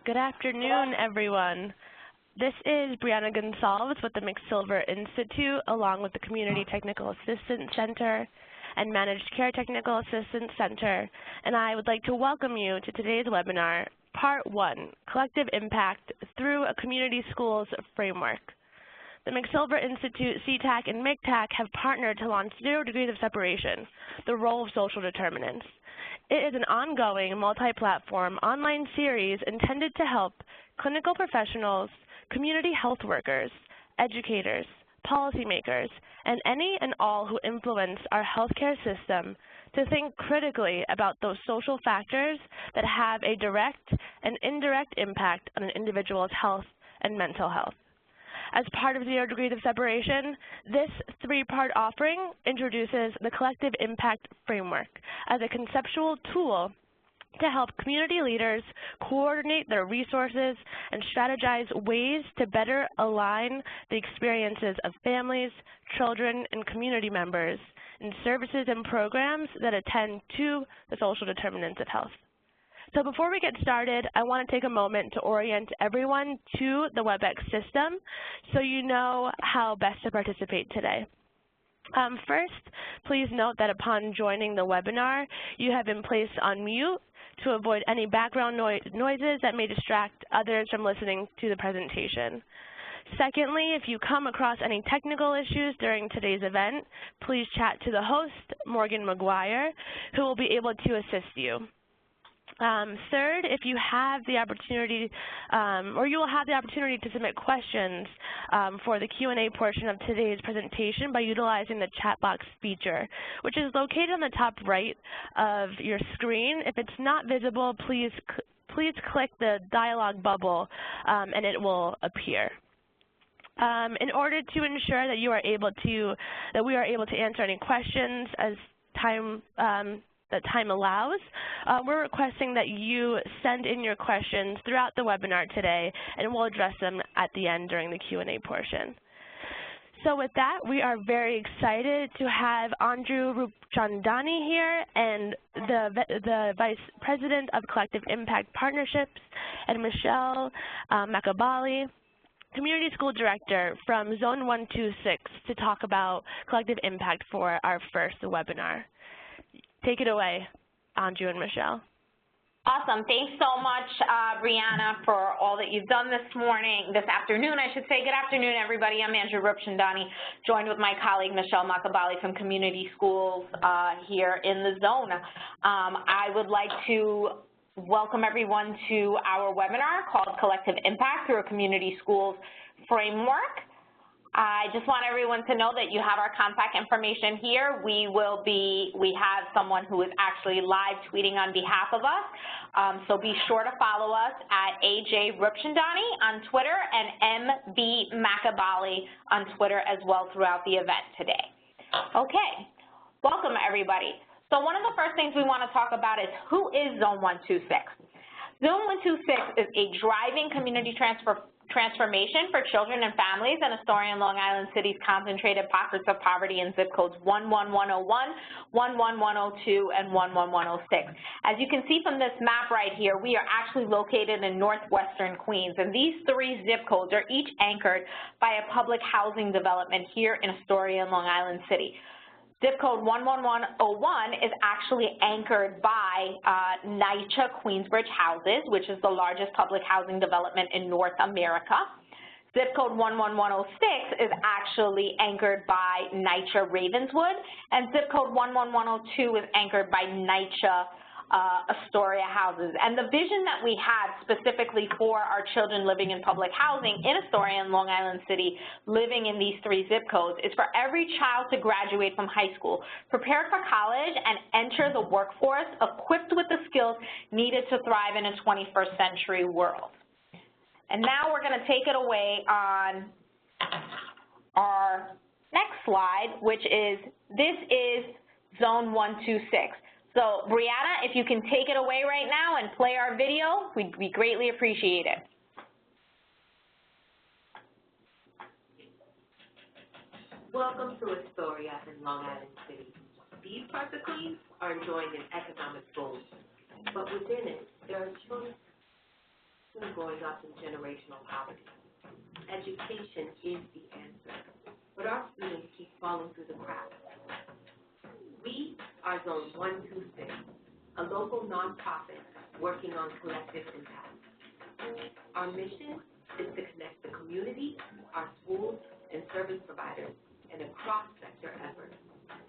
Good afternoon, everyone. This is Brianna Gonsalves with the McSilver Institute, along with the Community Technical Assistance Center and Managed Care Technical Assistance Center, and I would like to welcome you to today's webinar, Part 1, Collective Impact Through a Community Schools Framework. The McSilver Institute, CTAC, and MCTAC have partnered to launch 0 Degrees of Separation, the Role of Social Determinants. It is an ongoing, multi-platform online series intended to help clinical professionals, community health workers, educators, policymakers, and any and all who influence our healthcare system to think critically about those social factors that have a direct and indirect impact on an individual's health and mental health. As part of 0 Degrees of Separation, this 3-part offering introduces the Collective Impact Framework as a conceptual tool to help community leaders coordinate their resources and strategize ways to better align the experiences of families, children, and community members in services and programs that attend to the social determinants of health. So before we get started, I want to take a moment to orient everyone to the WebEx system so you know how best to participate today. First, please note that upon joining the webinar, you have been placed on mute to avoid any background noises that may distract others from listening to the presentation. Secondly, if you come across any technical issues during today's event, please chat to the host, Morgan McGuire, who will be able to assist you. Third, if you have the opportunity, or you will have the opportunity to submit questions for the Q&A portion of today's presentation by utilizing the chat box feature, which is located on the top right of your screen. If it's not visible, please click the dialog bubble and it will appear. In order to ensure that we are able to answer any questions as time allows, we're requesting that you send in your questions throughout the webinar today, and we'll address them at the end during the Q&A portion. So with that, we are very excited to have Andrew Rupchandani here, and the Vice President of Collective Impact Partnerships, and Michelle Makabali, Community School Director from Zone 126, to talk about collective impact for our first webinar. Take it away, Andrew and Michelle. Awesome. Thanks so much, Brianna, for all that you've done this afternoon, I should say. Good afternoon, everybody. I'm Andrew Rupchandani, joined with my colleague, Michelle Makabali from Community Schools here in the zone. I would like to welcome everyone to our webinar called Collective Impact Through a Community Schools Framework. I just want everyone to know that you have our contact information here. We have someone who is actually live tweeting on behalf of us, so be sure to follow us at AJ Rupchandani on Twitter and MB Makabali on Twitter as well throughout the event today. Okay, welcome everybody. So one of the first things we want to talk about is who is Zone 126. Zone 126 is a driving community transformation for children and families in Astoria and Long Island City's concentrated pockets of poverty in zip codes 11101, 11102, and 11106. As you can see from this map right here, we are actually located in northwestern Queens, and these 3 zip codes are each anchored by a public housing development here in Astoria and Long Island City. Zip code 11101 is actually anchored by NYCHA Queensbridge Houses, which is the largest public housing development in North America. Zip code 11106 is actually anchored by NYCHA Ravenswood, and zip code 11102 is anchored by NYCHA Astoria Houses. And the vision that we have specifically for our children living in public housing in Astoria and Long Island City, living in these 3 zip codes, is for every child to graduate from high school, prepare for college, and enter the workforce equipped with the skills needed to thrive in a 21st century world. And now we're going to take it away on our next slide, which is, this is Zone 126. So, Brianna, if you can take it away right now and play our video, we'd greatly appreciate it. Welcome to Astoria and Long Island City. These parts of Queens are enjoying an economic boom, but within it, there are children soon growing up in generational poverty. Education is the answer, but our students keep falling through the cracks. We are Zone 126, a local nonprofit working on collective impact. Our mission is to connect the community, our schools, and service providers in a cross-sector effort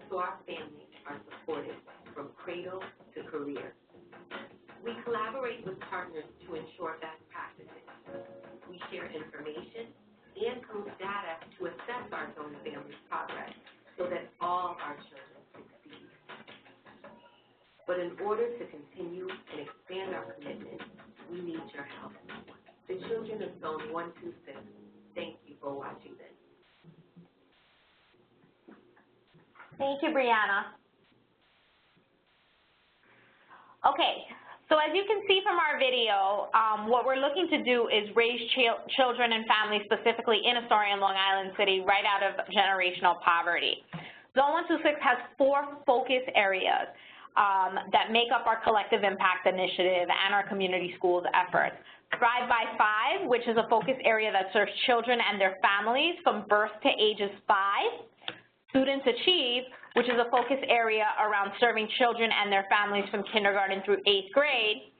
so our families are supported from cradle to career. We collaborate with partners to ensure best practices. We share information and post data to assess our zone family's progress so that all our children succeed. But in order to continue and expand our commitment, we need your help. The children of Zone 126, thank you for watching this. Thank you, Brianna. Okay, so as you can see from our video, what we're looking to do is raise children and families, specifically in Astoria and Long Island City, right out of generational poverty. Zone 126 has 4 focus areas that make up our collective impact initiative and our community schools efforts. Thrive by 5, which is a focus area that serves children and their families from birth to ages 5. Students Achieve, which is a focus area around serving children and their families from kindergarten through 8th grade.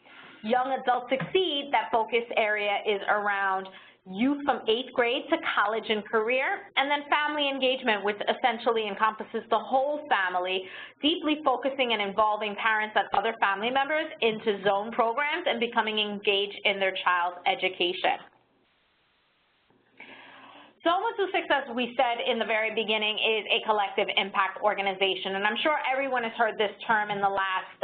Young Adults Succeed, that focus area is around youth from 8th grade to college and career. And then Family Engagement, which essentially encompasses the whole family, deeply focusing and involving parents and other family members into zone programs and becoming engaged in their child's education. Zone 126, as we said in the very beginning, is a collective impact organization, and I'm sure everyone has heard this term in the last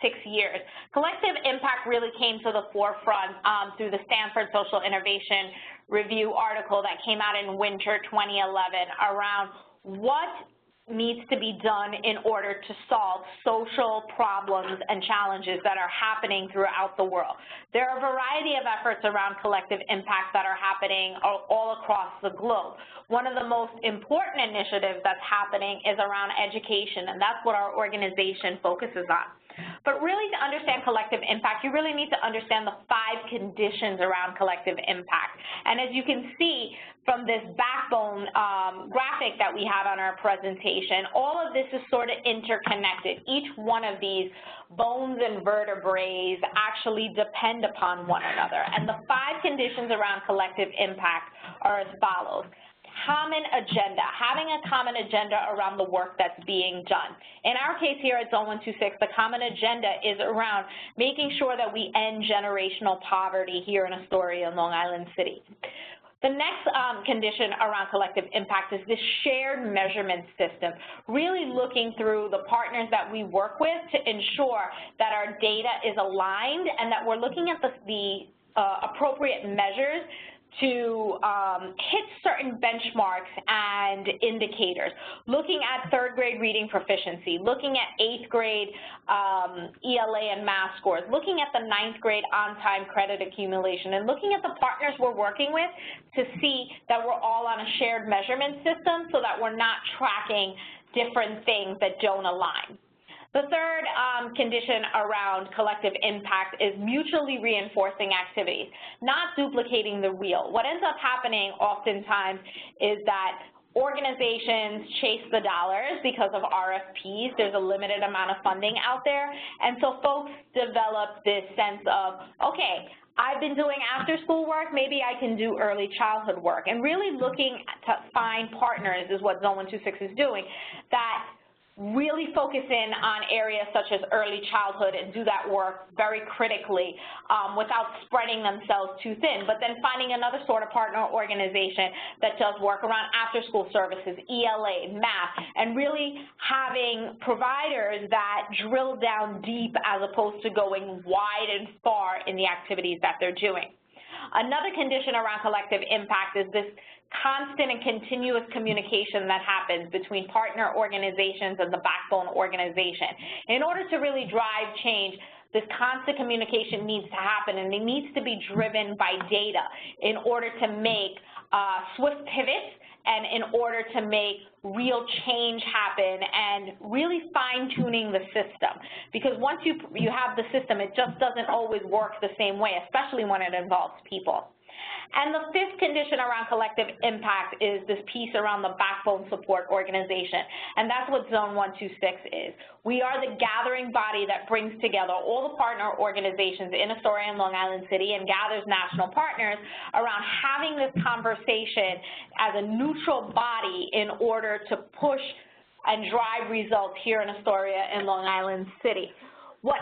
6 years. Collective impact really came to the forefront through the Stanford Social Innovation Review article that came out in winter 2011 around what needs to be done in order to solve social problems and challenges that are happening throughout the world. There are a variety of efforts around collective impact that are happening all across the globe. One of the most important initiatives that's happening is around education, and that's what our organization focuses on. But really, to understand collective impact, you really need to understand the 5 conditions around collective impact. And as you can see from this backbone graphic that we have on our presentation, all of this is sort of interconnected. Each one of these bones and vertebrae actually depend upon one another. And the 5 conditions around collective impact are as follows. Common agenda, having a common agenda around the work that's being done. In our case here at Zone 126, the common agenda is around making sure that we end generational poverty here in Astoria and Long Island City. The next condition around collective impact is this shared measurement system, really looking through the partners that we work with to ensure that our data is aligned and that we're looking at the appropriate measures to hit certain benchmarks and indicators, looking at 3rd grade reading proficiency, looking at 8th grade ELA and math scores, looking at the 9th grade on-time credit accumulation, and looking at the partners we're working with to see that we're all on a shared measurement system so that we're not tracking different things that don't align. The third condition around collective impact is mutually reinforcing activities, not duplicating the wheel. What ends up happening oftentimes is that organizations chase the dollars because of RFPs. There's a limited amount of funding out there, and so folks develop this sense of, okay, I've been doing after-school work, maybe I can do early childhood work. And really looking to find partners is what Zone 126 is doing, that really focus in on areas such as early childhood and do that work very critically without spreading themselves too thin, but then finding another sort of partner organization that does work around after-school services, ELA, math, and really having providers that drill down deep as opposed to going wide and far in the activities that they're doing. Another condition around collective impact is this constant and continuous communication that happens between partner organizations and the backbone organization. In order to really drive change, this constant communication needs to happen, and it needs to be driven by data in order to make swift pivots and in order to make real change happen and really fine-tuning the system. Because once you have the system, it just doesn't always work the same way, especially when it involves people. And the fifth condition around collective impact is this piece around the backbone support organization, and that's what Zone 126 is. We are the gathering body that brings together all the partner organizations in Astoria and Long Island City and gathers national partners around having this conversation as a neutral body in order to push and drive results here in Astoria and Long Island City. What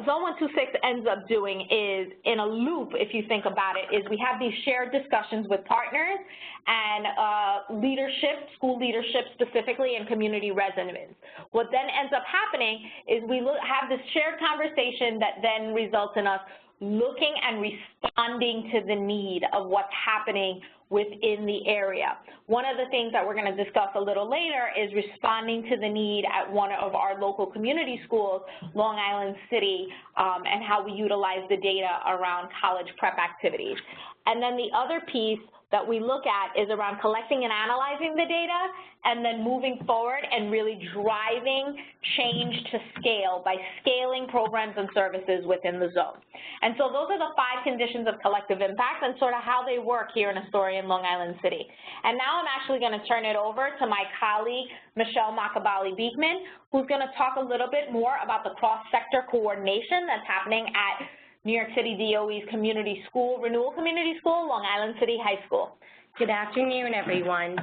Zone 126 ends up doing is, in a loop, if you think about it, is we have these shared discussions with partners and leadership, school leadership specifically, and community residents. What then ends up happening is we have this shared conversation that then results in us looking and responding to the need of what's happening within the area. One of the things that we're going to discuss a little later is responding to the need at one of our local community schools, Long Island City, and how we utilize the data around college prep activities. And then the other piece that we look at is around collecting and analyzing the data and then moving forward and really driving change to scale by scaling programs and services within the zone. And so those are the 5 conditions of collective impact and sort of how they work here in Astoria and Long Island City. And now I'm actually going to turn it over to my colleague, Michelle Makabali-Beekman, who's going to talk a little bit more about the cross-sector coordination that's happening at New York City DOE's community school, Renewal Community School, Long Island City High School. Good afternoon, everyone.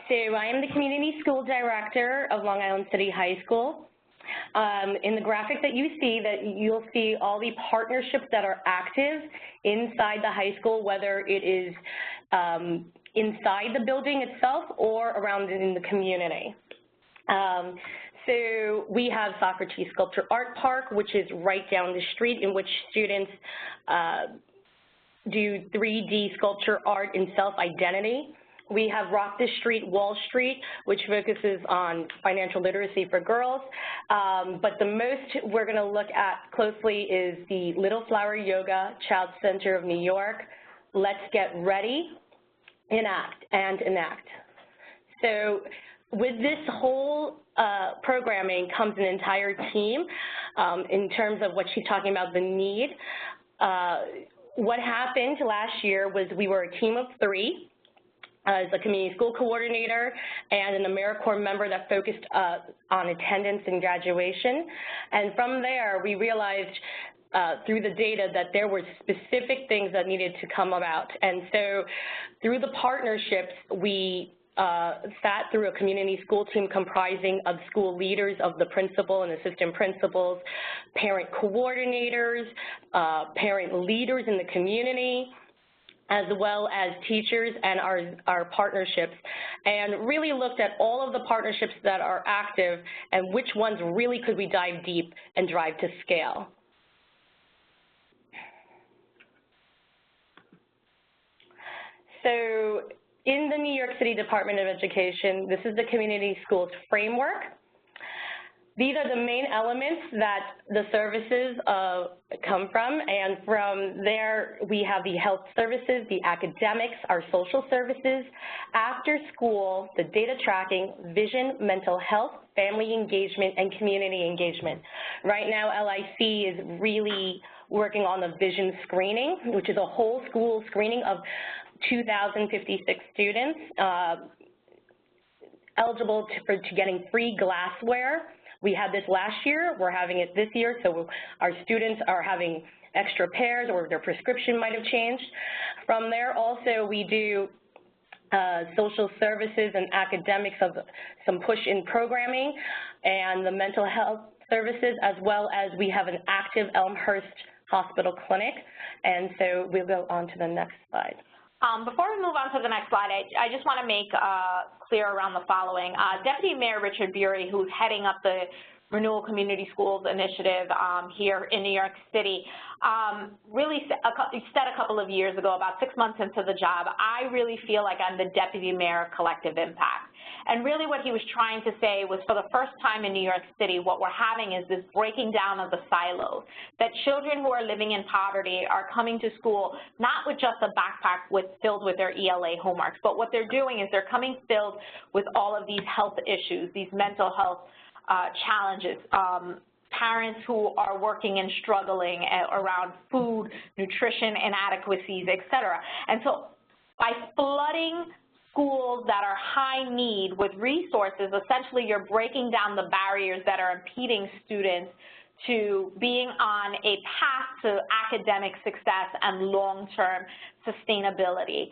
So I am the Community School Director of Long Island City High School. In the graphic that you see, you'll see all the partnerships that are active inside the high school, whether it is inside the building itself or around in the community. So we have Socrates Sculpture Art Park, which is right down the street, in which students do 3D sculpture art in self-identity. We have Rock the Street, Wall Street, which focuses on financial literacy for girls. But the most we're going to look at closely is the Little Flower Yoga Child Center of New York. Let's Get Ready, Enact, and Enact. So with this whole programming comes an entire team in terms of what she's talking about, the need. What happened last year was we were a team of 3 as a community school coordinator and an AmeriCorps member that focused on attendance and graduation. And from there, we realized through the data that there were specific things that needed to come about. And so through the partnerships, we sat through a community school team comprising of school leaders, of the principal and assistant principals, parent coordinators, parent leaders in the community, as well as teachers and our partnerships, and really looked at all of the partnerships that are active and which ones really could we dive deep and drive to scale. So in the New York City Department of Education, this is the Community Schools Framework. These are the main elements that the services come from, and from there we have the health services, the academics, our social services, after school, the data tracking, vision, mental health, family engagement, and community engagement. Right now, LIC is really working on the vision screening, which is a whole school screening of 2,056 students eligible to getting free glassware. We had this last year, we're having it this year, so our students are having extra pairs or their prescription might have changed. From there also we do social services and academics of some push in programming and the mental health services, as well as we have an active Elmhurst Hospital Clinic. And so we'll go on to the next slide. Before we move on to the next slide, I just want to make clear around the following. Deputy Mayor Richard Bury, who's heading up the Renewal Community Schools Initiative here in New York City, really said a couple of years ago, about 6 months into the job, I really feel like I'm the Deputy Mayor of Collective Impact. And really what he was trying to say was, for the first time in New York City, what we're having is this breaking down of the silos, that children who are living in poverty are coming to school not with just a backpack filled with their ELA homeworks, but what they're doing is they're coming filled with all of these health issues, these mental health challenges, parents who are working and struggling around food, nutrition inadequacies, et cetera. And so by flooding schools that are high need with resources, essentially you're breaking down the barriers that are impeding students to being on a path to academic success and long-term sustainability.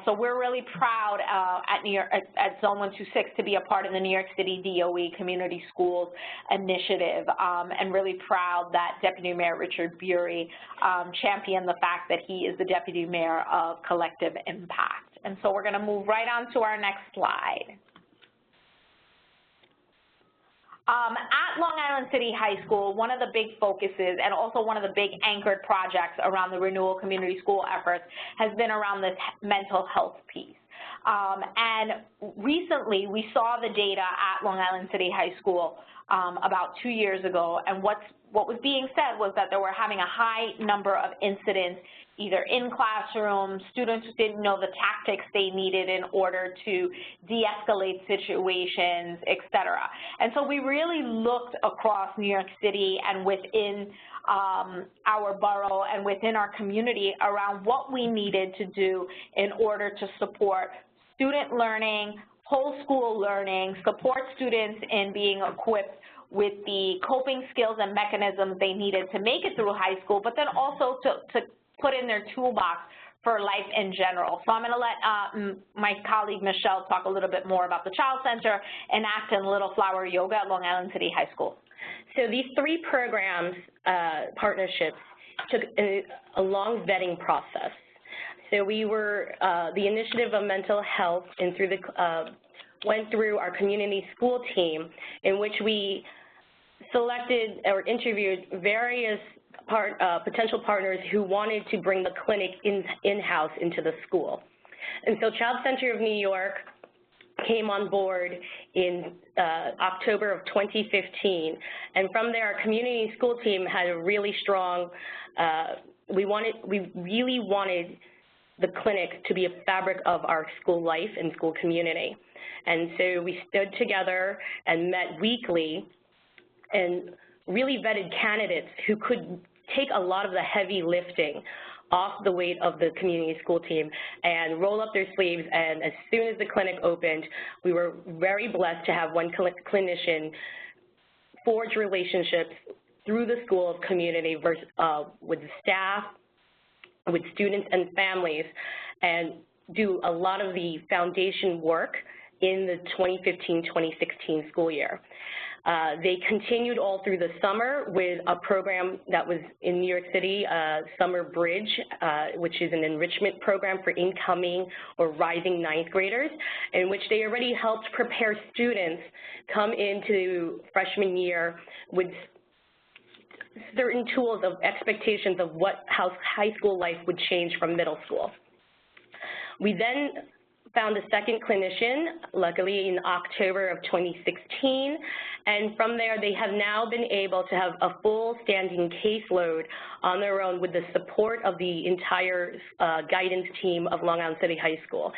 So we're really proud at Zone 126 to be a part of the New York City DOE Community Schools Initiative, and really proud that Deputy Mayor Richard Bury championed the fact that he is the Deputy Mayor of Collective Impact. And so we're going to move right on to our next slide. At Long Island City High School, one of the big focuses and also one of the big anchored projects around the Renewal Community School efforts has been around this mental health piece. And recently we saw the data at Long Island City High School about 2 years ago, and what was being said was that they were having a high number of incidents either in classrooms, students who didn't know the tactics they needed in order to de-escalate situations, et cetera. And so we really looked across New York City and within our borough and within our community around what we needed to do in order to support student learning, whole school learning, support students in being equipped with the coping skills and mechanisms they needed to make it through high school, but then also to put in their toolbox for life in general. So I'm going to let my colleague Michelle talk a little bit more about the Child Center, Enact, and Little Flower Yoga at Long Island City High School. So these three programs, partnerships, took a long vetting process. So we were, the Initiative of Mental Health, and went through our community school team, in which we selected or interviewed various potential partners who wanted to bring the clinic in-house into the school. And so Child Center of New York came on board in October of 2015, and from there our community school team had a really strong, we really wanted the clinic to be a fabric of our school life and school community. And so we stood together and met weekly and really vetted candidates who could take a lot of the heavy lifting off the weight of the community school team and roll up their sleeves. And as soon as the clinic opened, we were very blessed to have one clinician forge relationships through the school community with staff, with students and families, and do a lot of the foundation work in the 2015-2016 school year. They continued all through the summer with a program that was in New York City, Summer Bridge, which is an enrichment program for incoming or rising ninth graders, in which they already helped prepare students come into freshman year with certain tools of expectations of how high school life would change from middle school. We then found a second clinician, luckily in October of 2016, and from there they have now been able to have a full standing caseload on their own with the support of the entire guidance team of Long Island City High School.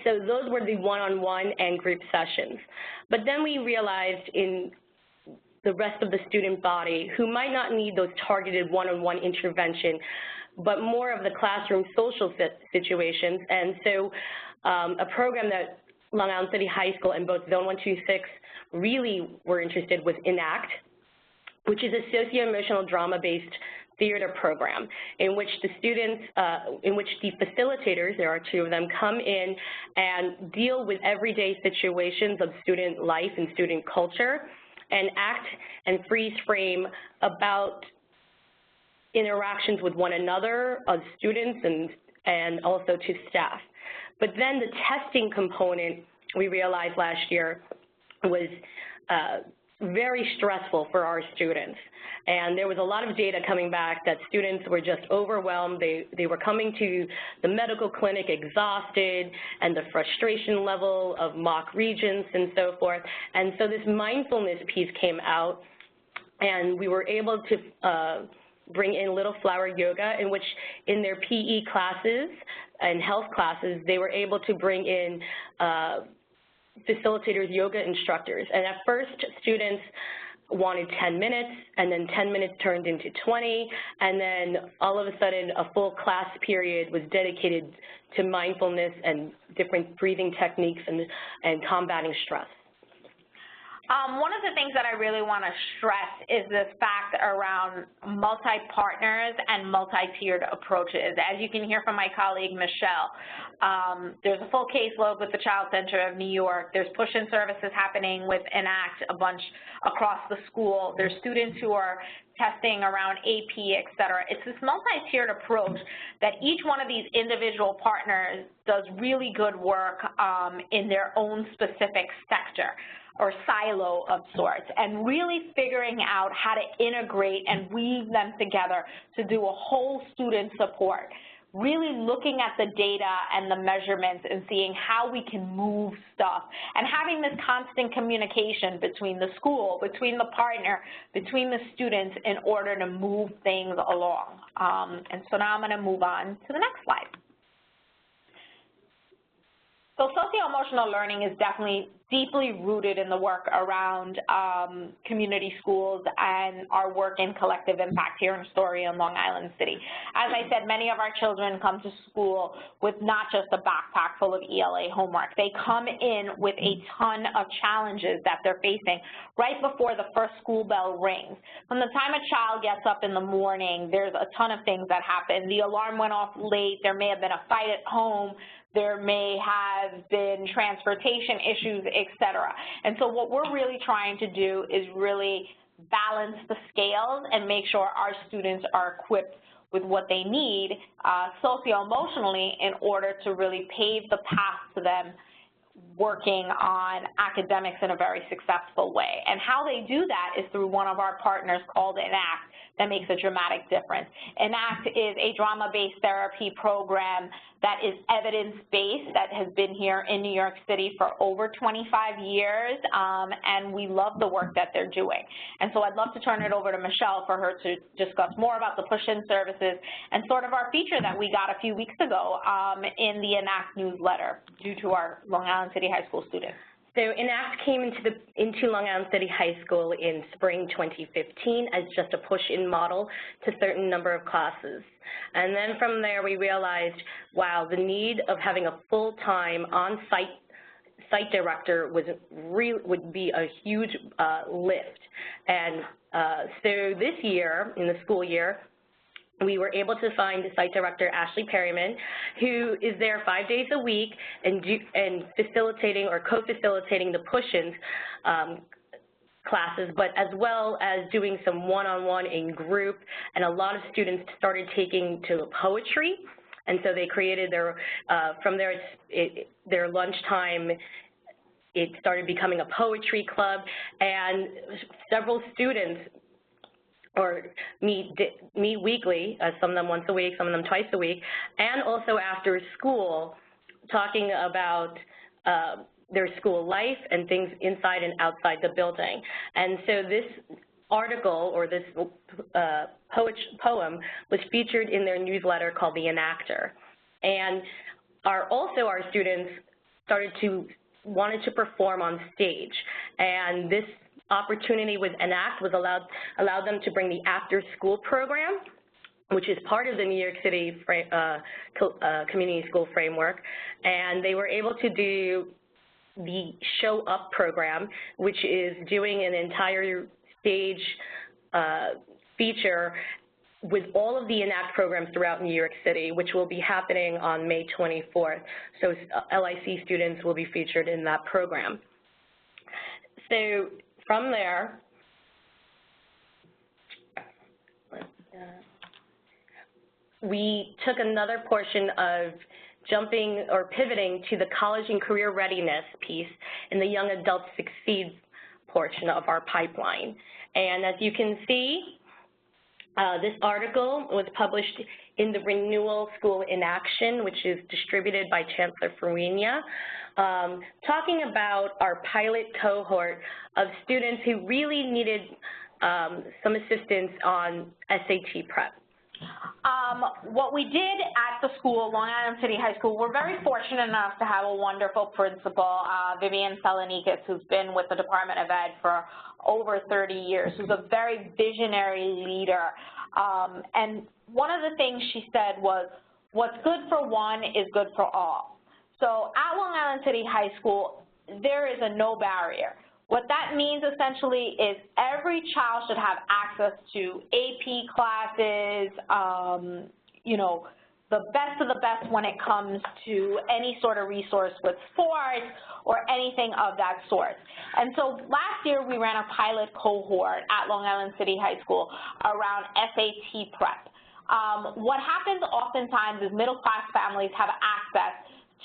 So those were the one-on-one and group sessions. But then we realized in the rest of the student body who might not need those targeted one-on-one intervention, but more of the classroom social situations. And so a program that Long Island City High School and both Zone 126 really were interested was Enact, which is a socio-emotional drama-based theater program in which the students, in which the facilitators, there are two of them, come in and deal with everyday situations of student life and student culture and act and freeze frame about interactions with one another, of students, and also to staff. But then the testing component, we realized last year, was very stressful for our students. And there was a lot of data coming back that students were just overwhelmed. They were coming to the medical clinic exhausted, and the frustration level of mock regents and so forth. And so this mindfulness piece came out, and we were able to bring in Little Flower Yoga, in which in their PE classes and health classes, they were able to bring in facilitators, yoga instructors. And at first, students wanted 10 minutes, and then 10 minutes turned into 20, and then all of a sudden a full class period was dedicated to mindfulness and different breathing techniques and combating stress. One of the things that I really want to stress is this fact around multi-partners and multi-tiered approaches. As you can hear from my colleague, Michelle, there's a full caseload with the Child Center of New York. There's push-in services happening with ENACT a bunch across the school. There's students who are testing around AP, et cetera. It's this multi-tiered approach that each one of these individual partners does really good work in their own specific sector or silo of sorts, and really figuring out how to integrate and weave them together to do a whole student support. Really looking at the data and the measurements and seeing how we can move stuff, and having this constant communication between the school, between the partner, between the students in order to move things along. And so now I'm going to move on to the next slide. So socio-emotional learning is definitely deeply rooted in the work around community schools and our work in collective impact here in Astoria and Long Island City. As I said, many of our children come to school with not just a backpack full of ELA homework. They come in with a ton of challenges that they're facing right before the first school bell rings. From the time a child gets up in the morning, there's a ton of things that happen. The alarm went off late. There may have been a fight at home. There may have been transportation issues, et cetera. And so what we're really trying to do is really balance the scales and make sure our students are equipped with what they need socio-emotionally in order to really pave the path to them working on academics in a very successful way. And how they do that is through one of our partners called ENACT that makes a dramatic difference. ENACT is a drama-based therapy program that is evidence-based, that has been here in New York City for over 25 years, and we love the work that they're doing. And so I'd love to turn it over to Michelle for her to discuss more about the push-in services and sort of our feature that we got a few weeks ago in the ENACT newsletter due to our Long Island City High School students. So ENACT came into Long Island City High School in spring 2015 as just a push-in model to a certain number of classes. And then from there we realized, wow, the need of having a full-time on-site director would be a huge lift. And so this year, in the school year, we were able to find site director Ashley Perryman, who is there 5 days a week and facilitating or co-facilitating the push-ins classes, but as well as doing some one-on-one in group. And a lot of students started taking to poetry, and so they created their from there their lunchtime. It started becoming a poetry club, and several students meet weekly, some of them once a week, some of them twice a week, and also after school, talking about their school life and things inside and outside the building. And so this article, or this poem, was featured in their newsletter called The Enactor. And also our students wanted to perform on stage, and this opportunity with ENACT was allowed them to bring the after-school program, which is part of the New York City Community School Framework, and they were able to do the Show Up program, which is doing an entire stage feature with all of the ENACT programs throughout New York City, which will be happening on May 24th. So LIC students will be featured in that program. So from there, we took another portion of jumping or pivoting to the college and career readiness piece in the Young Adults Succeed portion of our pipeline. And as you can see, this article was published in the Renewal School in Action, which is distributed by Chancellor Farina, talking about our pilot cohort of students who really needed some assistance on SAT prep. What we did at the school, Long Island City High School, we're very fortunate enough to have a wonderful principal, Vivian Selenikis, who's been with the Department of Ed for over 30 years, who's a very visionary leader. And one of the things she said was, what's good for one is good for all. So at Long Island City High School, there is a no barrier. What that means essentially is every child should have access to AP classes, you know, the best of the best when it comes to any sort of resource with sports or anything of that sort. And so last year we ran a pilot cohort at Long Island City High School around SAT prep. What happens oftentimes is middle-class families have access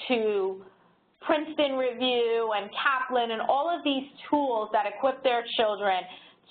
to Princeton Review and Kaplan and all of these tools that equip their children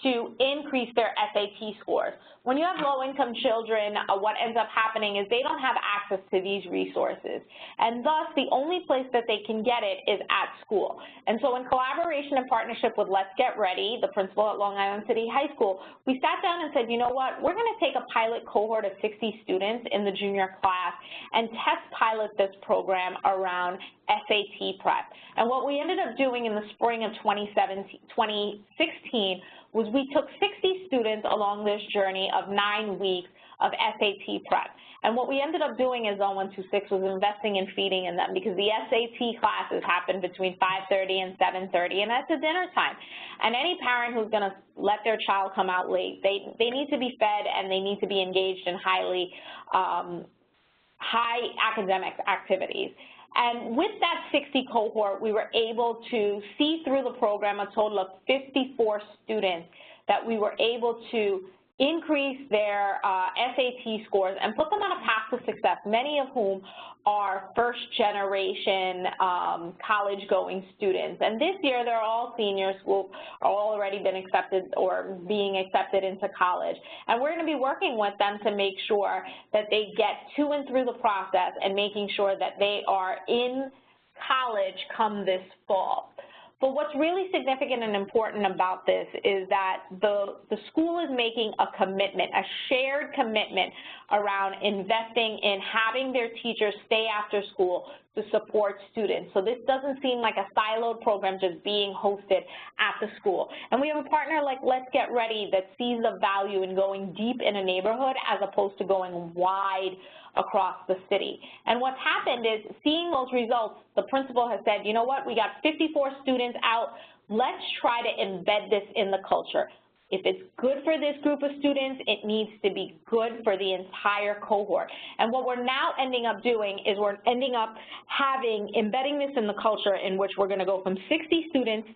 to increase their SAT scores. When you have low-income children, what ends up happening is they don't have access to these resources, and thus the only place that they can get it is at school. And so in collaboration and partnership with Let's Get Ready, the principal at Long Island City High School, we sat down and said, you know what, we're going to take a pilot cohort of 60 students in the junior class and test pilot this program around SAT prep. And what we ended up doing in the spring of 2016 was we took 60 students along this journey of 9 weeks of SAT prep. And what we ended up doing as Zone 126 was investing in feeding in them, because the SAT classes happen between 5:30 and 7:30, and that's a dinner time. And any parent who's going to let their child come out late, they need to be fed and they need to be engaged in high academic activities. And with that 60 cohort, we were able to see through the program a total of 54 students that we were able to increase their SAT scores and put them on a path to success, many of whom are first-generation college-going students. And this year, they're all seniors who are already been accepted or being accepted into college. And we're going to be working with them to make sure that they get to and through the process and making sure that they are in college come this fall. But what's really significant and important about this is that the school is making a commitment, a shared commitment around investing in having their teachers stay after school to support students. So this doesn't seem like a siloed program just being hosted at the school. And we have a partner like Let's Get Ready that sees the value in going deep in a neighborhood as opposed to going wide across the city. And what's happened is, seeing those results, the principal has said, you know what, we got 54 students out, let's try to embed this in the culture. If it's good for this group of students, it needs to be good for the entire cohort. And what we're now ending up doing is we're ending up embedding this in the culture, in which we're going to go from 60 students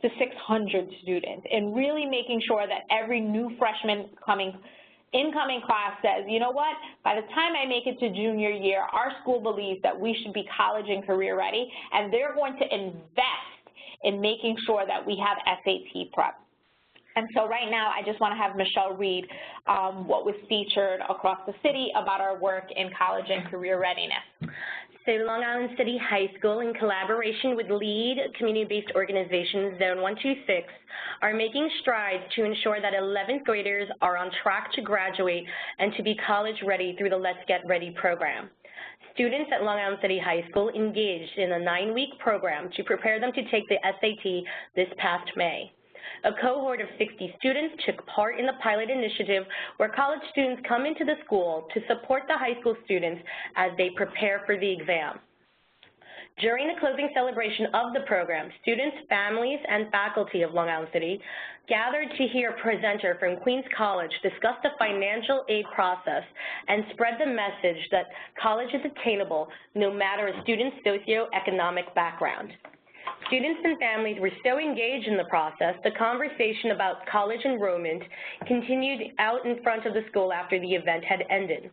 to 600 students, and really making sure that every new freshman incoming class says, you know what, by the time I make it to junior year, our school believes that we should be college and career ready, and they're going to invest in making sure that we have SAT prep. And so right now, I just want to have Michelle read what was featured across the city about our work in college and career readiness. So Long Island City High School, in collaboration with lead community-based organizations Zone 126, are making strides to ensure that 11th graders are on track to graduate and to be college ready through the Let's Get Ready program. Students at Long Island City High School engaged in a 9-week program to prepare them to take the SAT this past May. A cohort of 60 students took part in the pilot initiative, where college students come into the school to support the high school students as they prepare for the exam. During the closing celebration of the program, students, families, and faculty of Long Island City gathered to hear a presenter from Queens College discuss the financial aid process and spread the message that college is attainable no matter a student's socioeconomic background. Students and families were so engaged in the process, the conversation about college enrollment continued out in front of the school after the event had ended.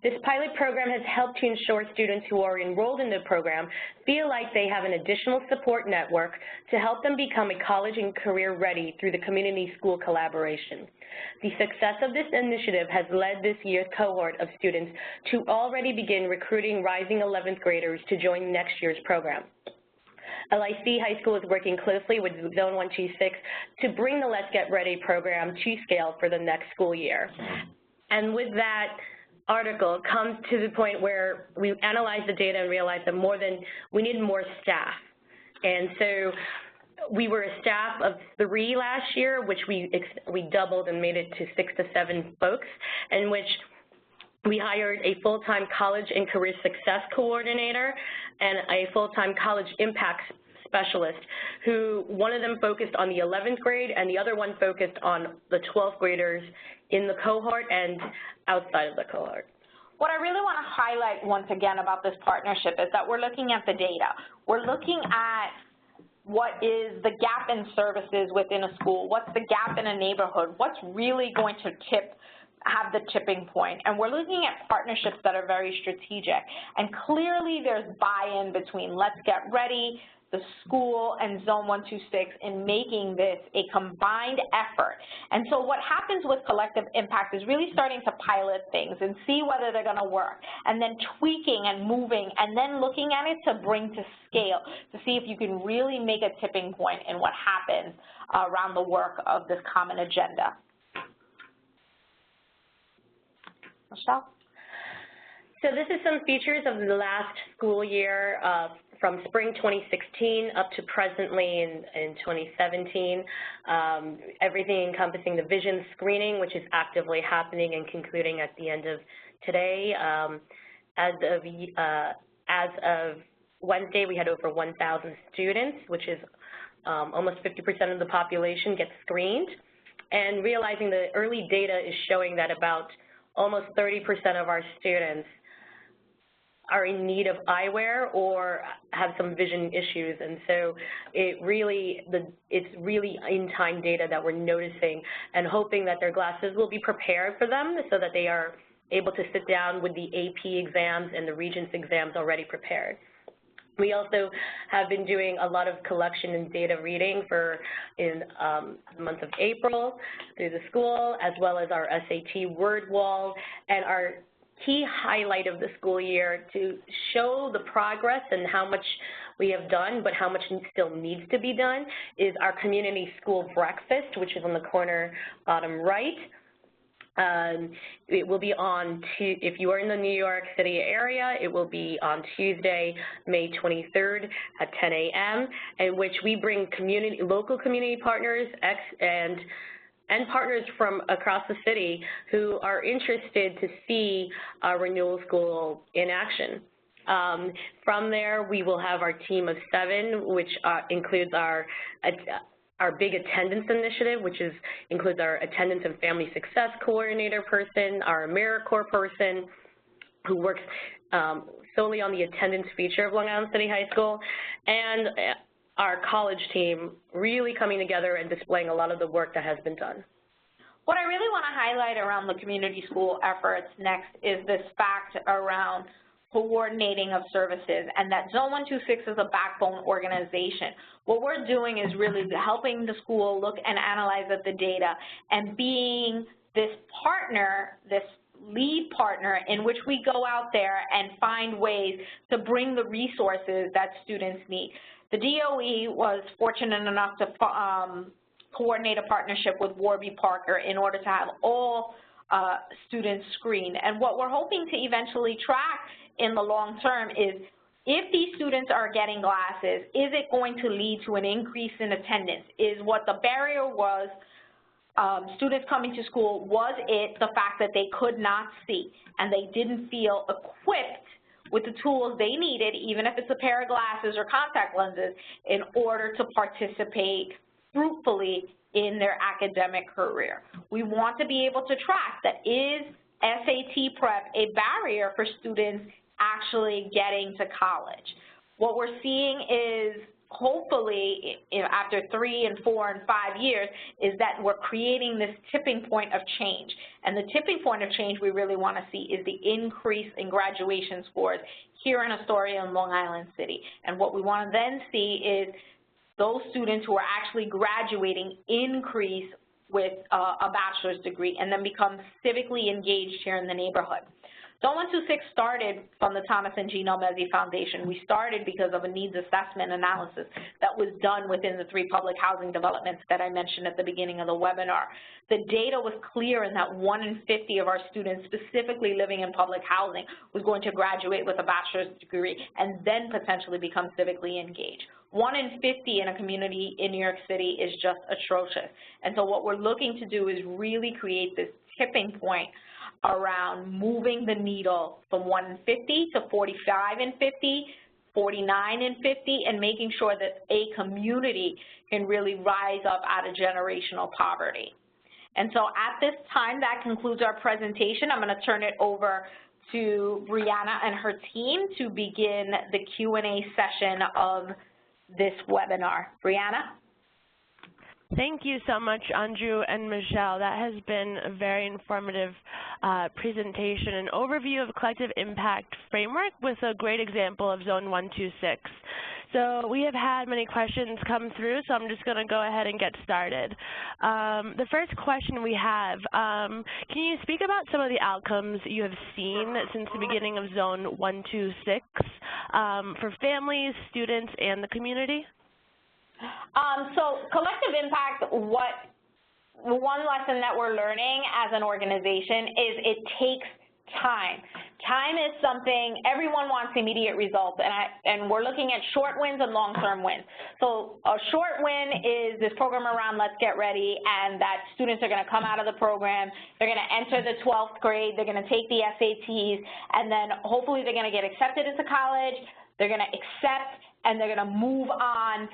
This pilot program has helped to ensure students who are enrolled in the program feel like they have an additional support network to help them become a college and career ready through the community school collaboration. The success of this initiative has led this year's cohort of students to already begin recruiting rising 11th graders to join next year's program. LIC High School is working closely with Zone 126 to bring the Let's Get Ready program to scale for the next school year. And with that article comes to the point where we analyzed the data and realized that we needed more staff. And so we were a staff of 3 last year, which we doubled and made it to 6 to 7 folks, in which we hired a full-time college and career success coordinator and a full-time college impact specialist, who one of them focused on the 11th grade and the other one focused on the 12th graders in the cohort and outside of the cohort. What I really want to highlight once again about this partnership is that we're looking at the data. We're looking at what is the gap in services within a school, what's the gap in a neighborhood, what's really going to have the tipping point. And we're looking at partnerships that are very strategic. And clearly there's buy-in between Let's Get Ready, the school, and Zone 126 in making this a combined effort. And so what happens with collective impact is really starting to pilot things and see whether they're going to work, and then tweaking and moving, and then looking at it to bring to scale to see if you can really make a tipping point in what happens around the work of this common agenda. Michelle? So this is some features of the last school year from spring 2016 up to presently in 2017. Everything encompassing the vision screening, which is actively happening and concluding at the end of today. As of Wednesday, we had over 1,000 students, which is almost 50% of the population gets screened. And realizing the early data is showing that about almost 30% of our students are in need of eyewear or have some vision issues, and so it's really in-time data that we're noticing and hoping that their glasses will be prepared for them so that they are able to sit down with the AP exams and the Regents exams already prepared. We also have been doing a lot of collection and data reading in the month of April through the school, as well as our SAT word wall, and our key highlight of the school year to show the progress and how much we have done, but how much still needs to be done, is our community school breakfast, which is on the corner bottom right. It will be if you are in the New York City area, it will be on Tuesday, May 23rd at 10 a.m., in which we bring local community partners and partners from across the city who are interested to see our Renewal School in action. From there, we will have our team of 7, which includes our big attendance initiative, which includes our attendance and family success coordinator person, our AmeriCorps person, who works solely on the attendance feature of Long Island City High School, and our college team really coming together and displaying a lot of the work that has been done. What I really want to highlight around the community school efforts next is this fact around coordinating of services, and that Zone 126 is a backbone organization. What we're doing is really helping the school look and analyze at the data and being this partner, this lead partner in which we go out there and find ways to bring the resources that students need. The DOE was fortunate enough to coordinate a partnership with Warby Parker in order to have all students screened. And what we're hoping to eventually track in the long term is, if these students are getting glasses, is it going to lead to an increase in attendance? Is what the barrier was, students coming to school, was it the fact that they could not see and they didn't feel equipped with the tools they needed, even if it's a pair of glasses or contact lenses, in order to participate fruitfully in their academic career? We want to be able to track that. Is SAT prep a barrier for students actually getting to college? What we're seeing is hopefully, after 3 and 4 and 5 years, is that we're creating this tipping point of change. And the tipping point of change we really want to see is the increase in graduation scores here in Astoria and Long Island City. And what we want to then see is those students who are actually graduating increase with a bachelor's degree and then become civically engaged here in the neighborhood. Zone 126 started from the Thomas and Gino Mezzi Foundation. We started because of a needs assessment analysis that was done within the 3 public housing developments that I mentioned at the beginning of the webinar. The data was clear in that 1 in 50 of our students specifically living in public housing was going to graduate with a bachelor's degree and then potentially become civically engaged. 1 in 50 in a community in New York City is just atrocious. And so what we're looking to do is really create this tipping point around moving the needle from 1 in 50 to 45 in 50, 49 in 50, and making sure that a community can really rise up out of generational poverty. And so at this time, that concludes our presentation. I'm going to turn it over to Brianna and her team to begin the Q&A session of this webinar. Brianna? Thank you so much, Andrew and Michelle. That has been a very informative presentation, an overview of collective impact framework with a great example of Zone 126. So we have had many questions come through, so I'm just going to go ahead and get started. The first question we have, can you speak about some of the outcomes you have seen since the beginning of Zone 126 for families, students, and the community? So collective impact, one lesson that we're learning as an organization is it takes time. Time is something, everyone wants immediate results, and we're looking at short wins and long-term wins. So a short win is this program around Let's Get Ready, and that students are going to come out of the program, they're going to enter the 12th grade, they're going to take the SATs, and then hopefully they're going to get accepted into college, they're going to accept, and they're going to move on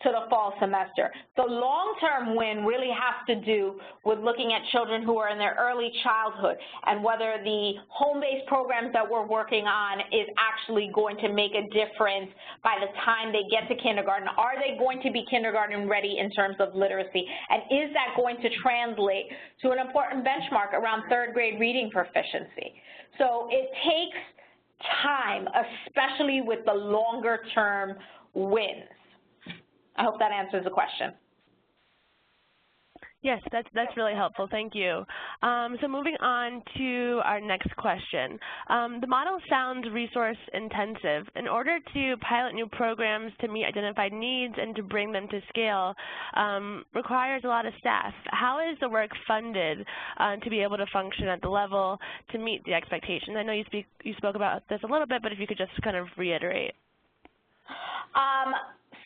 to the fall semester. The long-term win really has to do with looking at children who are in their early childhood and whether the home-based programs that we're working on is actually going to make a difference by the time they get to kindergarten. Are they going to be kindergarten ready in terms of literacy? And is that going to translate to an important benchmark around 3rd grade reading proficiency? So it takes time, especially with the longer-term wins. I hope that answers the question. Yes, that's really helpful. Thank you. So moving on to our next question. The model sounds resource intensive. In order to pilot new programs to meet identified needs and to bring them to scale requires a lot of staff. How is the work funded to be able to function at the level to meet the expectations? I know you spoke about this a little bit, but if you could just kind of reiterate.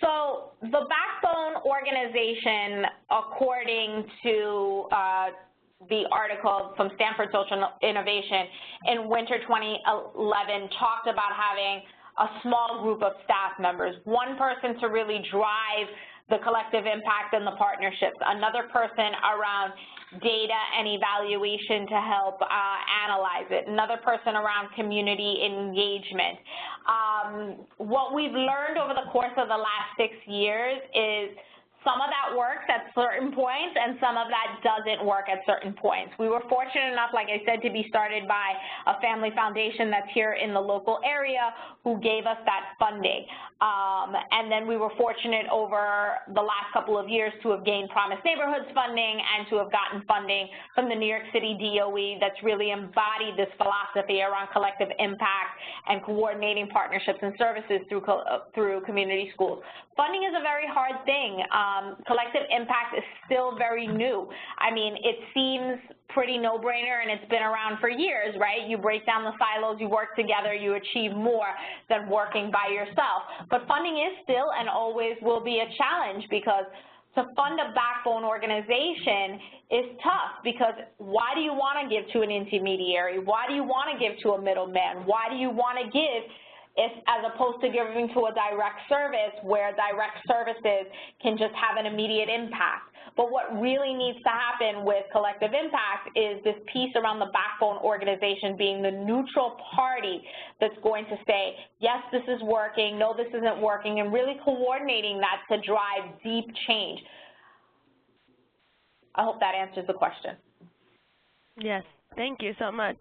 So the backbone organization, according to the article from Stanford Social Innovation in winter 2011, talked about having a small group of staff members, one person to really drive the collective impact and the partnerships, another person around data and evaluation to help analyze it, another person around community engagement. What we've learned over the course of the last 6 years is some of that works at certain points and some of that doesn't work at certain points. We were fortunate enough, like I said, to be started by a family foundation that's here in the local area who gave us that funding. And then we were fortunate over the last couple of years to have gained Promise Neighborhoods funding and to have gotten funding from the New York City DOE that's really embodied this philosophy around collective impact and coordinating partnerships and services through community schools. Funding is a very hard thing. Collective impact is still very new. I mean, it seems pretty no-brainer, and it's been around for years, right? You break down the silos, you work together, you achieve more than working by yourself. But funding is still and always will be a challenge because to fund a backbone organization is tough because why do you want to give to an intermediary? Why do you want to give to a middleman? Why do you want to give as opposed to giving to a direct service where direct services can just have an immediate impact? But what really needs to happen with collective impact is this piece around the backbone organization being the neutral party that's going to say, yes, this is working, no, this isn't working, and really coordinating that to drive deep change. I hope that answers the question. Yes. Thank you so much.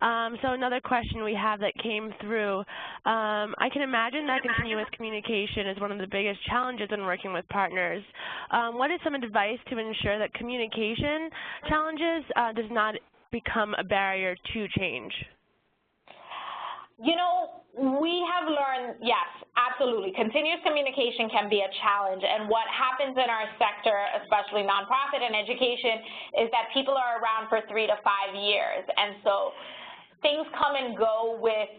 So another question we have that came through, I can imagine that continuous communication is one of the biggest challenges in working with partners. What is some advice to ensure that communication challenges does not become a barrier to change? You know, we have learned, yes, absolutely. Continuous communication can be a challenge, and what happens in our sector, especially nonprofit and education, is that people are around for 3 to 5 years, and so things come and go with,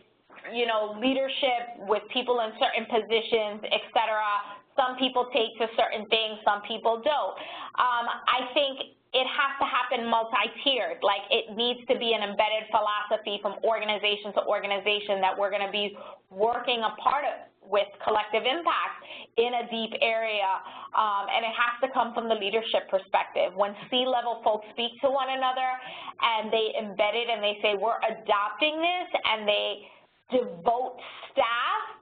you know, leadership, with people in certain positions, et cetera. Some people take to certain things, some people don't. I think it has to happen multi-tiered. Like, it needs to be an embedded philosophy from organization to organization that we're going to be working a part of with collective impact in a deep area, and it has to come from the leadership perspective. When C-level folks speak to one another and they embed it and they say, we're adopting this, and they devote staff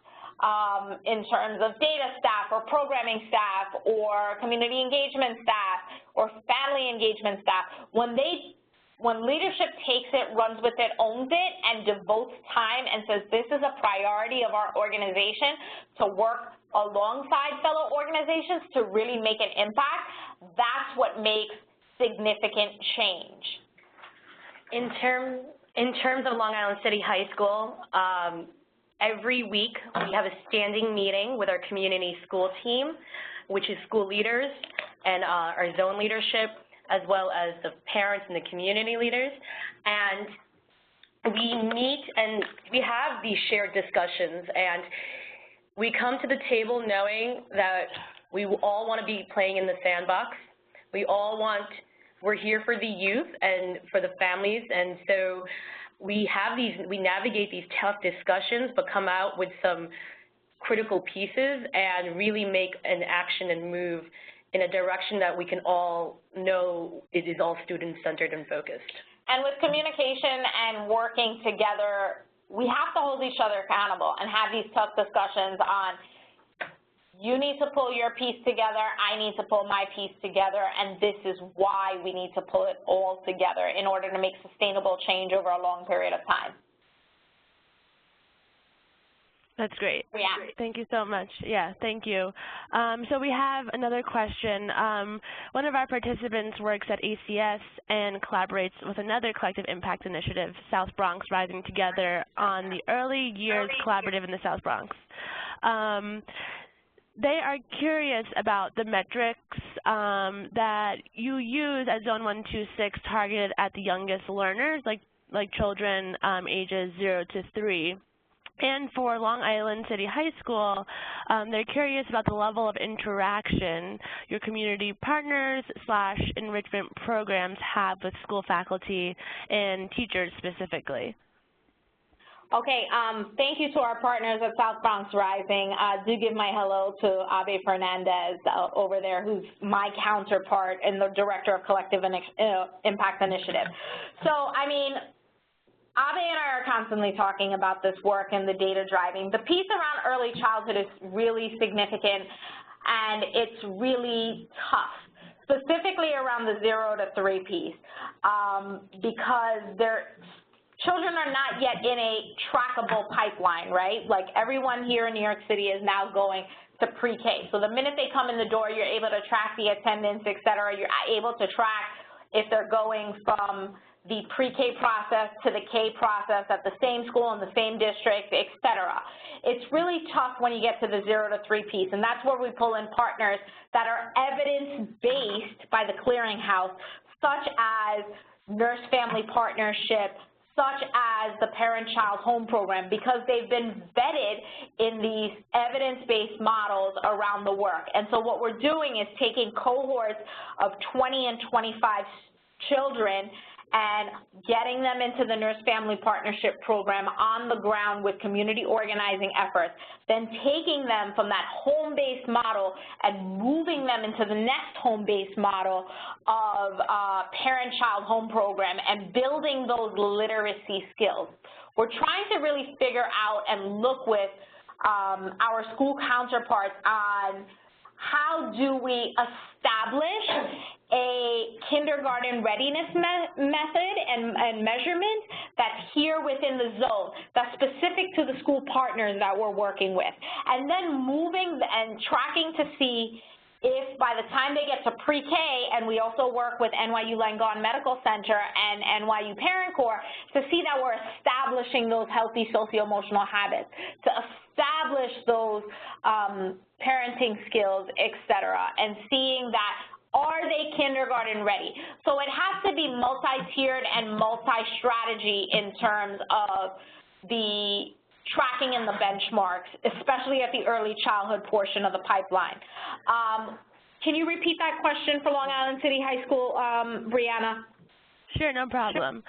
in terms of data staff or programming staff or community engagement staff or family engagement staff, when leadership takes it, runs with it, owns it, and devotes time and says this is a priority of our organization to work alongside fellow organizations to really make an impact, that's what makes significant change. In terms of Long Island City High School, every week we have a standing meeting with our community school team, which is school leaders and our zone leadership, as well as the parents and the community leaders. And we meet and we have these shared discussions, and we come to the table knowing that we all want to be playing in the sandbox. We're here for the youth and for the families, and so we navigate these tough discussions, but come out with some critical pieces and really make an action and move in a direction that we can all know it is all student-centered and focused. And with communication and working together, we have to hold each other accountable and have these tough discussions on, you need to pull your piece together, I need to pull my piece together, and this is why we need to pull it all together in order to make sustainable change over a long period of time. That's great. Yeah. Thank you so much. Yeah, thank you. So we have another question. One of our participants works at ACS and collaborates with another collective impact initiative, South Bronx Rising Together, on the Early Years Collaborative in the South Bronx. They are curious about the metrics that you use at Zone 126 targeted at the youngest learners, like children ages 0 to 3. And for Long Island City High School, they're curious about the level of interaction your community partners / enrichment programs have with school faculty and teachers specifically. Okay, thank you to our partners at South Bronx Rising. Do give my hello to Abe Fernandez over there, who's my counterpart and the Director of Collective Impact Initiative. So, I mean, Abe and I are constantly talking about this work and the data driving. The piece around early childhood is really significant, and it's really tough, specifically around the 0 to 3 piece, because children are not yet in a trackable pipeline, right? Like, everyone here in New York City is now going to pre-K. So the minute they come in the door, you're able to track the attendance, et cetera. You're able to track if they're going from the pre-K process to the K process at the same school in the same district, et cetera. It's really tough when you get to the 0 to 3 piece, and that's where we pull in partners that are evidence-based by the clearinghouse, such as nurse-family partnership, such as the parent-child home program, because they've been vetted in these evidence-based models around the work. And so what we're doing is taking cohorts of 20 and 25 children and getting them into the Nurse-Family Partnership Program on the ground with community organizing efforts, then taking them from that home-based model and moving them into the next home-based model of parent-child home program and building those literacy skills. We're trying to really figure out and look with our school counterparts on how do we establish a kindergarten readiness method and measurement that's here within the zone, that's specific to the school partners that we're working with, and then moving and tracking to see if by the time they get to pre-K, and we also work with NYU Langone Medical Center and NYU Parent Corps to see that we're establishing those healthy socio-emotional habits, to establish those parenting skills, et cetera, and seeing that are they kindergarten ready? So it has to be multi-tiered and multi-strategy in terms of the tracking and the benchmarks, especially at the early childhood portion of the pipeline. Can you repeat that question for Long Island City High School, Brianna? Sure, no problem.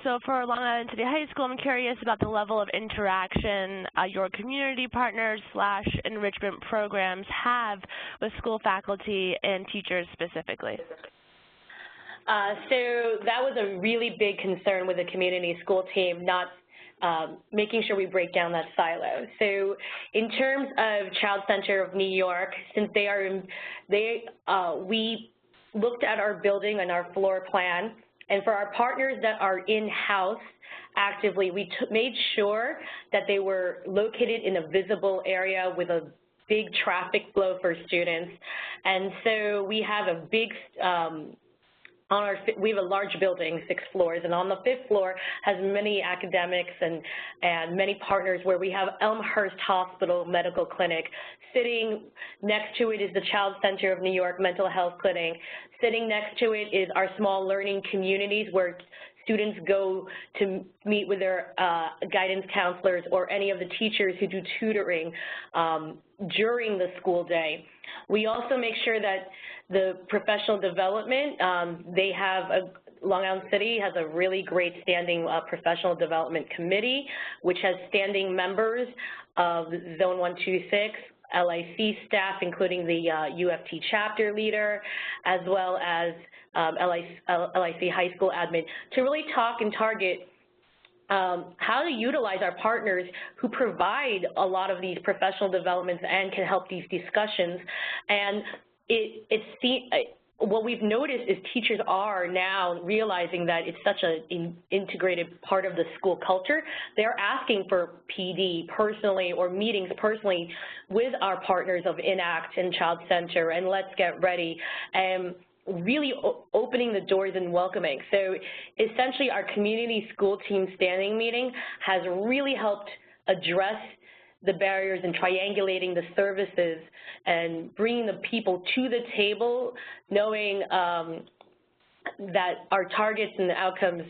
So for Long Island City High School, I'm curious about the level of interaction your community partners / enrichment programs have with school faculty and teachers specifically. So that was a really big concern with the community school team, not making sure we break down that silo. So in terms of Child Center of New York, since we looked at our building and our floor plan, and for our partners that are in-house actively, we made sure that they were located in a visible area with a big traffic flow for students. And so we have a big we have a large building, 6 floors, and on the 5th floor has many academics and many partners where we have Elmhurst Hospital Medical Clinic. Sitting next to it is the Child Center of New York Mental Health Clinic. Sitting next to it is our small learning communities where students go to meet with their guidance counselors or any of the teachers who do tutoring during the school day. We also make sure that the professional development, Long Island City has a really great standing professional development committee, which has standing members of Zone 126, LIC staff, including the UFT chapter leader, as well as LIC high school admin, to really talk and target how to utilize our partners who provide a lot of these professional developments and can help these discussions. And what we've noticed is teachers are now realizing that it's such an integrated part of the school culture. They're asking for PD personally or meetings personally with our partners of Enact and Child Center and Let's Get Ready, and really opening the doors and welcoming. So essentially our community school team standing meeting has really helped address the barriers and triangulating the services and bringing the people to the table, knowing that our targets and the outcomes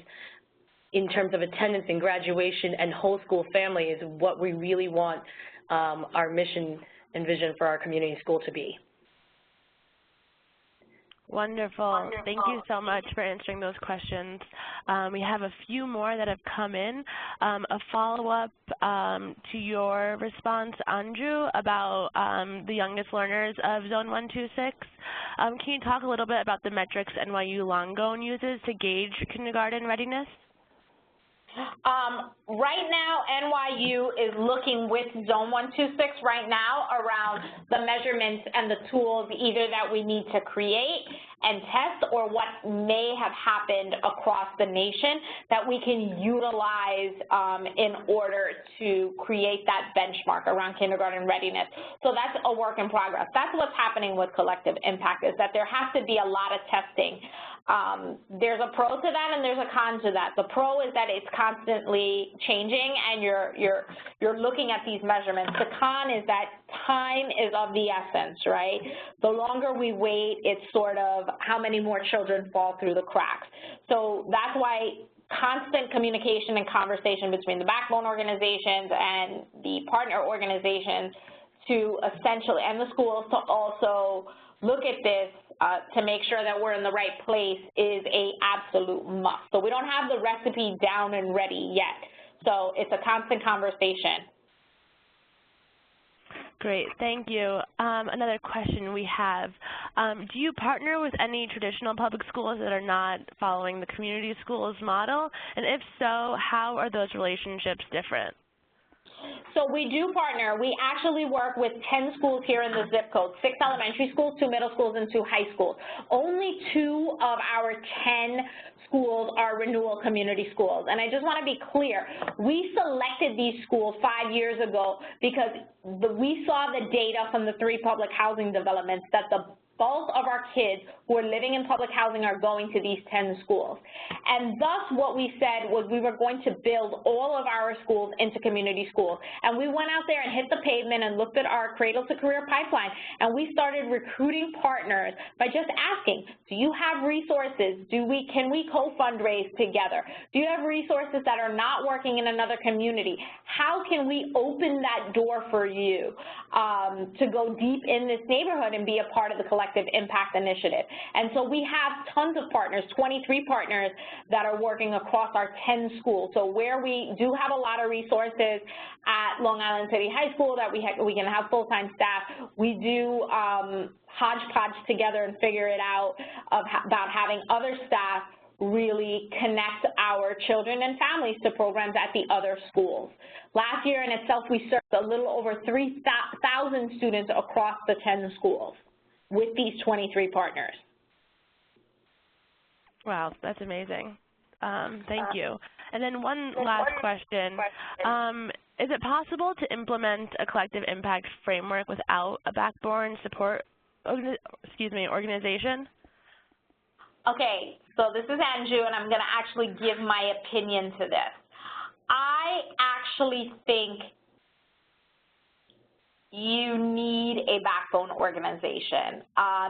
in terms of attendance and graduation and whole school family is what we really want our mission and vision for our community school to be. Wonderful. Thank you so much for answering those questions. We have a few more that have come in. A follow-up to your response, Andrew, about the youngest learners of Zone 126. Can you talk a little bit about the metrics NYU Langone uses to gauge kindergarten readiness? Right now, NYU is looking with Zone 126 right now around the measurements and the tools either that we need to create and test or what may have happened across the nation that we can utilize in order to create that benchmark around kindergarten readiness. So that's a work in progress. That's what's happening with Collective Impact, is that there has to be a lot of testing. There's a pro to that and there's a con to that. The pro is that it's constantly changing and you're looking at these measurements. The con is that time is of the essence, right? The longer we wait, it's sort of how many more children fall through the cracks. So that's why constant communication and conversation between the backbone organizations and the partner organizations to essentially, and the schools to also look at this to make sure that we're in the right place is a absolute must. So we don't have the recipe down and ready yet. So it's a constant conversation. Great, thank you. Another question we have, do you partner with any traditional public schools that are not following the community schools model? And if so, how are those relationships different? So we do partner. We actually work with 10 schools here in the zip code, 6 elementary schools, 2 middle schools, and 2 high schools. Only 2 of our 10 schools are Renewal community schools. And I just want to be clear, we selected these schools 5 years ago because we saw the data from the 3 public housing developments that the bulk of our kids who are living in public housing are going to these 10 schools. And thus what we said was we were going to build all of our schools into community schools. And we went out there and hit the pavement and looked at our cradle to career pipeline, and we started recruiting partners by just asking, do you have resources? Can we co-fundraise together? Do you have resources that are not working in another community? How can we open that door for you to go deep in this neighborhood and be a part of the collective impact initiative? And so we have tons of partners, 23 partners that are working across our 10 schools. So where we do have a lot of resources at Long Island City High School that we can have full-time staff, we do hodgepodge together and figure it out about having other staff really connect our children and families to programs at the other schools. Last year in itself, we served a little over 3,000 students across the 10 schools with these 23 partners. Wow, that's amazing. Thank you. And then one last question. Is it possible to implement a collective impact framework without a backbone support organization? Okay, so this is Andrew, and I'm going to actually give my opinion to this. I actually think you need a backbone organization.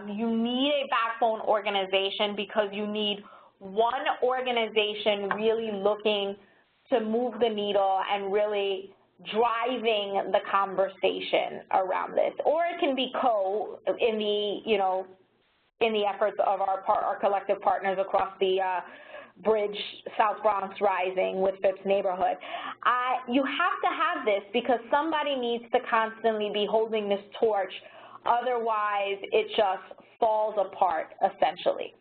You need a backbone organization because you need one organization really looking to move the needle and really driving the conversation around this. Or it can be in the efforts of our collective partners across the Bridge, South Bronx Rising with Phipps neighborhood. You have to have this because somebody needs to constantly be holding this torch. Otherwise, it just falls apart, essentially.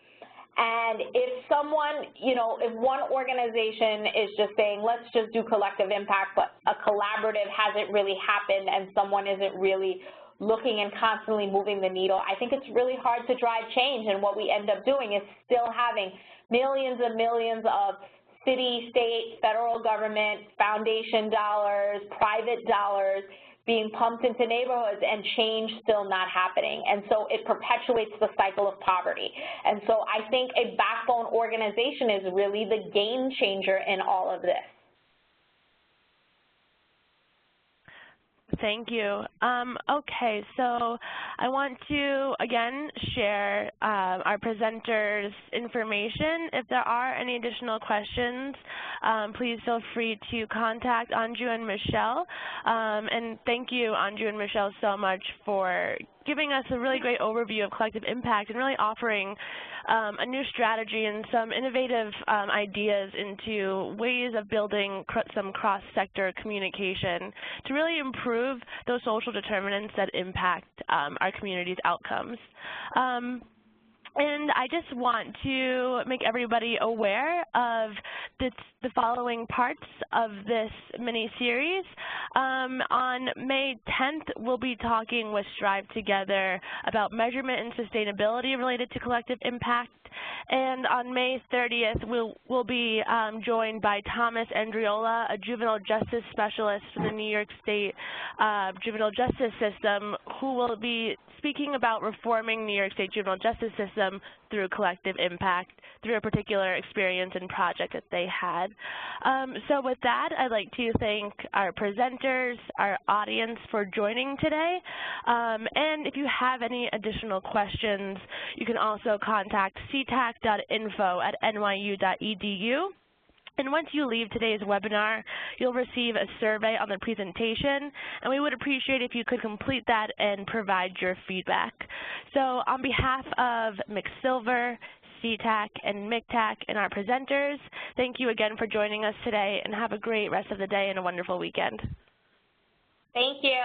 And if someone, if one organization is just saying, let's just do collective impact, but a collaborative hasn't really happened and someone isn't really looking and constantly moving the needle, I think it's really hard to drive change. And what we end up doing is still having millions and millions of city, state, federal government, foundation dollars, private dollars being pumped into neighborhoods and change still not happening. And so it perpetuates the cycle of poverty. And so I think a backbone organization is really the game changer in all of this. Thank you. Okay, so I want to, again, share our presenters' information. If there are any additional questions, please feel free to contact Andrew and Michelle. And thank you, Andrew and Michelle, so much for giving us a really great overview of collective impact and really offering a new strategy and some innovative ideas into ways of building some cross-sector communication to really improve those social determinants that impact our community's outcomes. And I just want to make everybody aware of the following parts of this mini-series. On May 10th, we'll be talking with Strive Together about measurement and sustainability related to collective impact. And on May 30th, we'll be joined by Thomas Andriola, a juvenile justice specialist for the New York State juvenile justice system, who will be speaking about reforming New York State juvenile justice system through collective impact, through a particular experience and project that they had. So with that, I'd like to thank our presenters, our audience for joining today. And if you have any additional questions, you can also contact ctac.info@nyu.edu. And once you leave today's webinar, you'll receive a survey on the presentation, and we would appreciate if you could complete that and provide your feedback. So on behalf of McSilver, CTAC, and MCTAC, and our presenters, thank you again for joining us today, and have a great rest of the day and a wonderful weekend. Thank you.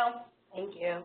Thank you.